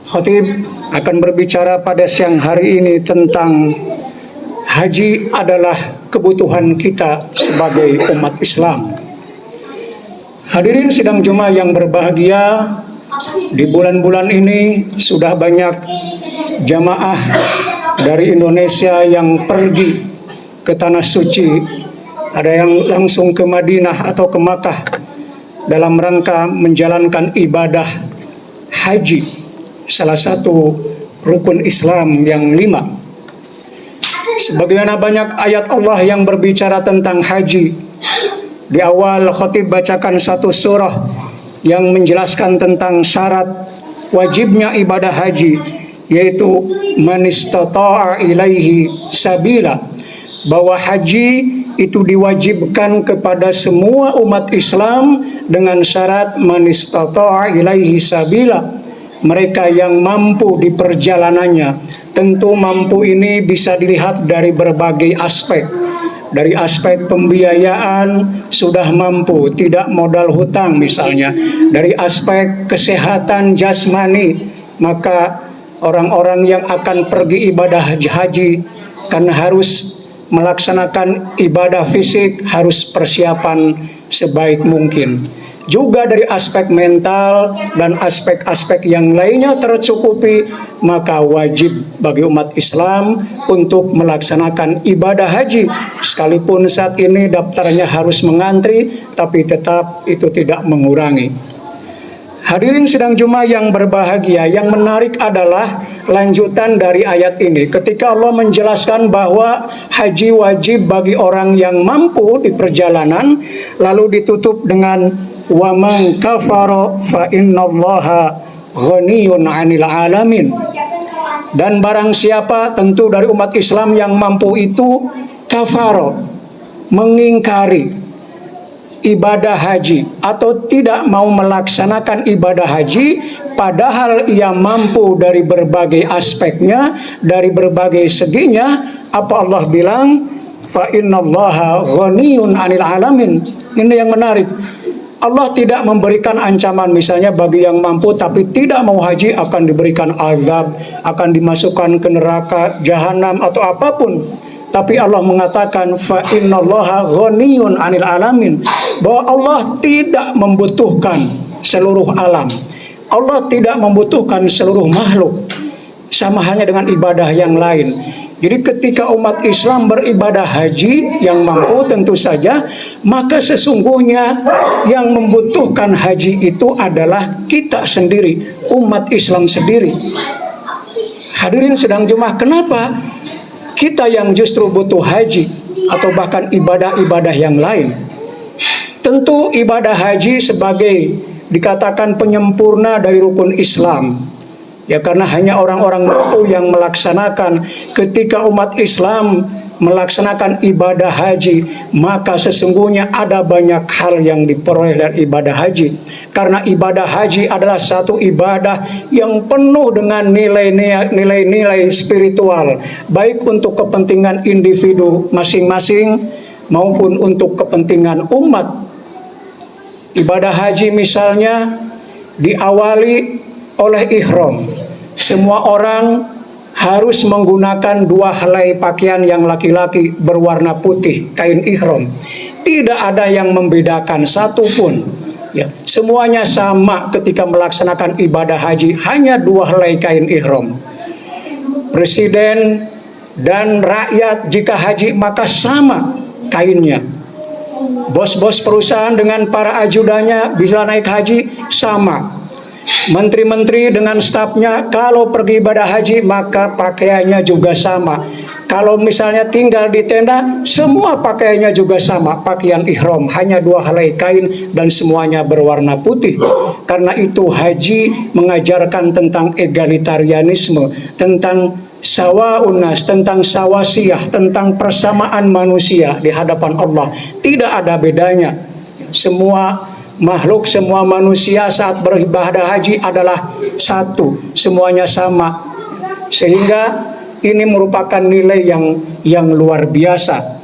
Khatib akan berbicara pada siang hari ini tentang haji adalah kebutuhan kita sebagai umat Islam. Hadirin sidang Jumat yang berbahagia, di bulan-bulan ini sudah banyak jamaah dari Indonesia yang pergi ke tanah suci. Ada yang langsung ke Madinah atau ke Makkah dalam rangka menjalankan ibadah haji, salah satu rukun Islam yang 5. Sebagaimana banyak ayat Allah yang berbicara tentang haji. Di awal khatib bacakan satu surah yang menjelaskan tentang syarat wajibnya ibadah haji, yaitu man istata'a ilaihi sabila, bahwa haji itu diwajibkan kepada semua umat Islam dengan syarat man istata'a ilaihi sabila, mereka yang mampu di perjalanannya. Tentu mampu ini bisa dilihat dari berbagai aspek. Dari aspek pembiayaan sudah mampu, tidak modal hutang misalnya. Dari aspek kesehatan jasmani, maka orang-orang yang akan pergi ibadah haji kan harus melaksanakan ibadah fisik, harus persiapan sebaik mungkin. Juga dari aspek mental dan aspek-aspek yang lainnya tercukupi, maka wajib bagi umat Islam untuk melaksanakan ibadah haji. Sekalipun saat ini daftarnya harus mengantri, tapi tetap itu tidak mengurangi. Hadirin sidang Jumat yang berbahagia, yang menarik adalah lanjutan dari ayat ini. Ketika Allah menjelaskan bahwa haji wajib bagi orang yang mampu di perjalanan, lalu ditutup dengan wa man kafara fa innallaha ghaniyun 'anil 'alamin. Dan barang siapa, tentu dari umat Islam yang mampu itu kafara, mengingkari ibadah haji atau tidak mau melaksanakan ibadah haji, padahal ia mampu dari berbagai aspeknya, dari berbagai seginya. Apa Allah bilang? Fa innallaha ghaniyun 'anil 'alamin. Ini yang menarik. Allah tidak memberikan ancaman misalnya bagi yang mampu tapi tidak mau haji akan diberikan azab, akan dimasukkan ke neraka, jahanam atau apapun. Tapi Allah mengatakan fa innallaha ghaniyun 'anil 'alamin, bahwa Allah tidak membutuhkan seluruh alam. Allah tidak membutuhkan seluruh makhluk. Sama halnya dengan ibadah yang lain. Jadi ketika umat Islam beribadah haji yang mampu tentu saja, maka sesungguhnya yang membutuhkan haji itu adalah kita sendiri, umat Islam sendiri. Hadirin sedang Jumat, kenapa kita yang justru butuh haji atau bahkan ibadah-ibadah yang lain? Tentu ibadah haji sebagai dikatakan penyempurna dari rukun Islam. Ya, karena hanya orang-orang mampu yang melaksanakan. Ketika umat Islam melaksanakan ibadah haji, maka sesungguhnya ada banyak hal yang diperoleh dari ibadah haji. Karena ibadah haji adalah satu ibadah yang penuh dengan nilai-nilai spiritual, baik untuk kepentingan individu masing-masing maupun untuk kepentingan umat. Ibadah haji misalnya diawali oleh ihram. Semua orang harus menggunakan 2 helai pakaian yang laki-laki berwarna putih, kain ihram. Tidak ada yang membedakan satupun. Ya, semuanya sama ketika melaksanakan ibadah haji, hanya 2 helai kain ihram. Presiden dan rakyat jika haji maka sama kainnya. Bos-bos perusahaan dengan para ajudannya bisa naik haji sama. Menteri-menteri dengan stafnya kalau pergi ibadah haji maka pakaiannya juga sama. Kalau misalnya tinggal di tenda, semua pakaiannya juga sama, pakaian ihram, hanya 2 helai kain dan semuanya berwarna putih. Karena itu haji mengajarkan tentang egalitarianisme, tentang sawa'unas, tentang sawasiyah, tentang persamaan manusia di hadapan Allah. Tidak ada bedanya. Semua makhluk, semua manusia saat beribadah haji adalah satu, semuanya sama. Sehingga ini merupakan nilai yang luar biasa.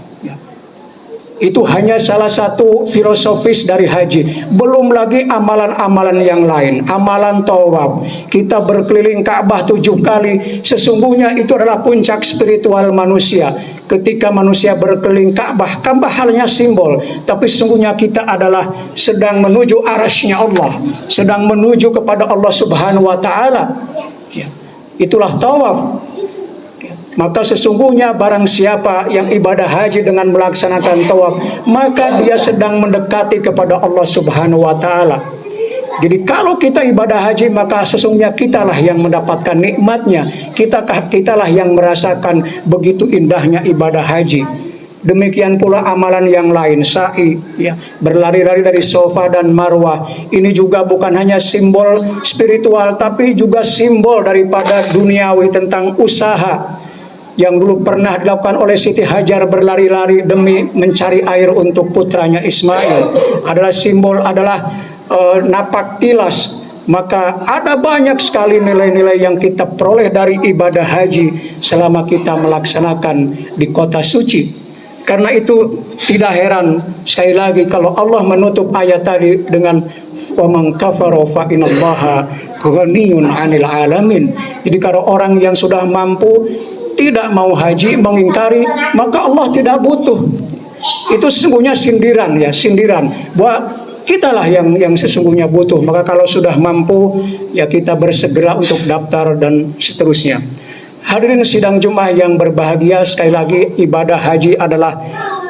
Itu hanya salah satu filosofis dari haji. Belum lagi amalan-amalan yang lain. Amalan tawaf. Kita berkeliling Ka'bah 7 kali. Sesungguhnya itu adalah puncak spiritual manusia. Ketika manusia berkeliling Ka'bah, Ka'bah hanya simbol. Tapi sesungguhnya kita adalah sedang menuju arasy-Nya Allah. Sedang menuju kepada Allah Subhanahu wa Ta'ala. Ya. Itulah tawaf. Maka sesungguhnya barang siapa yang ibadah haji dengan melaksanakan tawaf, maka dia sedang mendekati kepada Allah Subhanahu wa Ta'ala. Jadi kalau kita ibadah haji, maka sesungguhnya kitalah yang mendapatkan nikmatnya. Kitalah yang merasakan begitu indahnya ibadah haji. Demikian pula amalan yang lain, sa'i, ya, berlari-lari dari Safa dan Marwah. Ini juga bukan hanya simbol spiritual, tapi juga simbol daripada duniawi tentang usaha yang dulu pernah dilakukan oleh Siti Hajar, berlari-lari demi mencari air untuk putranya Ismail. Adalah simbol, adalah napak tilas. Maka ada banyak sekali nilai-nilai yang kita peroleh dari ibadah haji selama kita melaksanakan di kota suci. Karena itu tidak heran sekali lagi kalau Allah menutup ayat tadi dengan wa man kafara fa inallaha ghaniyun 'anil alamin. Jadi kalau orang yang sudah mampu tidak mau haji, mengingkari, maka Allah tidak butuh. Itu sesungguhnya sindiran, ya, sindiran bahwa kitalah yang sesungguhnya butuh. Maka kalau sudah mampu, ya kita bersegera untuk daftar dan seterusnya. Hadirin sidang Jumat yang berbahagia, sekali lagi ibadah haji adalah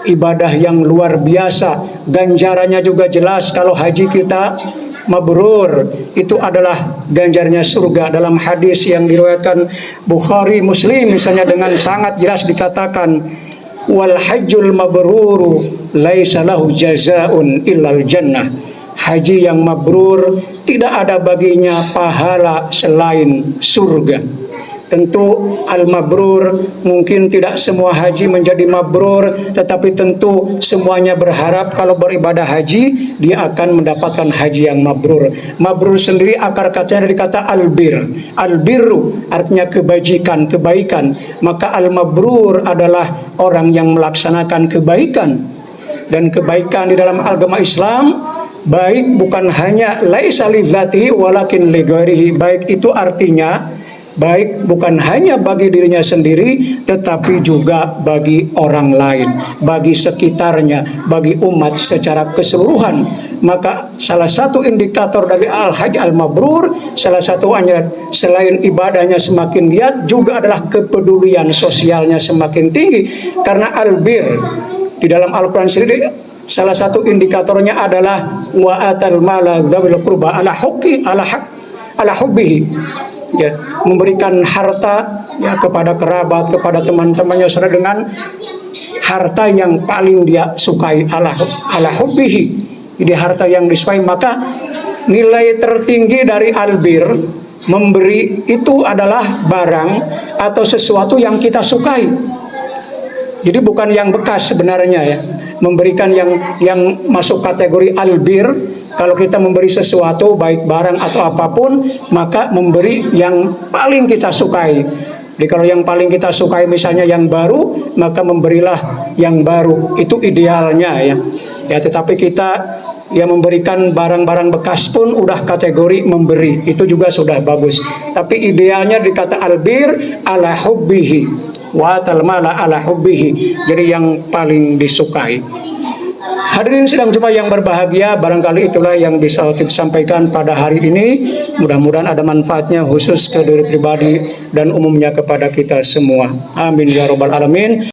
ibadah yang luar biasa. Ganjarannya juga jelas. Kalau haji kita mabrur, itu adalah ganjarnya surga. Dalam hadis yang diriwayatkan Bukhari, Muslim misalnya, dengan sangat jelas dikatakan, wal hajjul mabruru laisa lahu jazaun illal jannah. Haji yang mabrur tidak ada baginya pahala selain surga. Tentu al-mabrur, mungkin tidak semua haji menjadi mabrur, tetapi tentu semuanya berharap kalau beribadah haji dia akan mendapatkan haji yang mabrur. Mabrur sendiri akar katanya dari kata albir. Albirru artinya kebajikan, kebaikan. Maka al-mabrur adalah orang yang melaksanakan kebaikan. Dan kebaikan di dalam agama Islam, baik bukan hanya laisa li dzatihi walakin li ghairihi. Baik itu artinya baik bukan hanya bagi dirinya sendiri, tetapi juga bagi orang lain, bagi sekitarnya, bagi umat secara keseluruhan. Maka salah satu indikator dari al-hajj al-mabrur, salah satunya selain ibadahnya semakin giat, juga adalah kepedulian sosialnya semakin tinggi. Karena albir di dalam Al-Quran sendiri, salah satu indikatornya adalah wa atal mala dzawil qurba ala hubbihi. Ya, memberikan harta, ya, kepada kerabat, kepada teman-temannya saudara dengan harta yang paling dia sukai, ala hubbihi. Jadi harta yang disukai. Maka nilai tertinggi dari albir, memberi, itu adalah barang atau sesuatu yang kita sukai. Jadi bukan yang bekas sebenarnya, ya. Memberikan yang masuk kategori albir, kalau kita memberi sesuatu baik barang atau apapun, maka memberi yang paling kita sukai. Jadi kalau yang paling kita sukai misalnya yang baru, maka memberilah yang baru. Itu idealnya, ya. Ya, tetapi kita yang memberikan barang-barang bekas pun udah kategori memberi, itu juga sudah bagus. Tapi idealnya dikata albir ala hubbihi wa talmala ala hubbihi, jadi yang paling disukai. Hadirin sidang Jumat yang berbahagia, barangkali itulah yang bisa saya sampaikan pada hari ini. Mudah-mudahan ada manfaatnya khusus ke diri pribadi dan umumnya kepada kita semua. Amin ya rabbal alamin.